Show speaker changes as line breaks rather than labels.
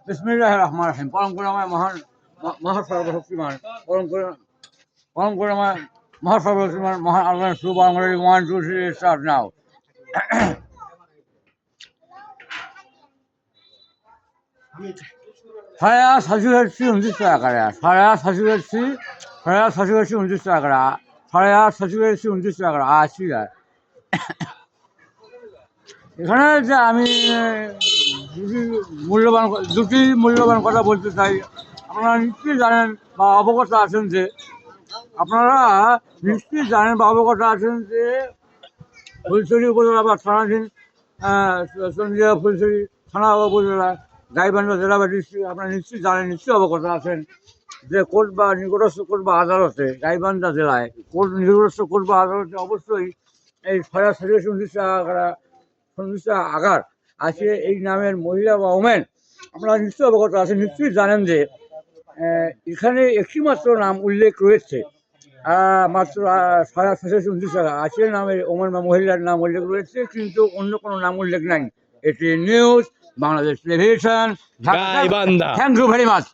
বিসমিল্লাহির রহমানির রহিম। পরম করুণাময় মহান মহাসর্বশক্তিমান পরম করুণাময় মহাসর্বশক্তিমান মহান আল্লাহ সুবহানাহু 1 2 3 start now. saya 사주했지 운지사가라. saya 사주했지 운지사가라. saya 사주했지 운지사가라. 아시야. এখানে যে আমি দুটি মূল্যবান কথা বলতে চাই। আপনারা নিশ্চয়ই জানেন বা অবগত আছেন যে ফুলছড়ি উপজেলা বা থানাধীন চন্দ্রিয়া ফুলছড়ি থানা উপজেলা গাইবান্ধা জেলা বা ডিস্ট্রিক্ট আপনারা নিশ্চয়ই অবগত আছেন যে কোর্ট বা নিকটস্থ কোর্ট বা আদালতে গাইবান্ধা জেলায় নিকটস্থ কোর্ট বা আদালতে অবশ্যই এই ছয়া সন্ধিসা আগার আছে এই নামের মহিলা বা ওমেন। আপনারা নিশ্চয়ই অবগত আছেন, নিশ্চয়ই জানেন যে এখানে একটি মাত্র নাম উল্লেখ রয়েছে, মাত্র ছয়া সন্ধিসা আছে নামের ওমেন বা মহিলার নাম উল্লেখ রয়েছে, কিন্তু অন্য কোনো নাম উল্লেখ নাই। এটি news Bangladesh television. Thank you very much.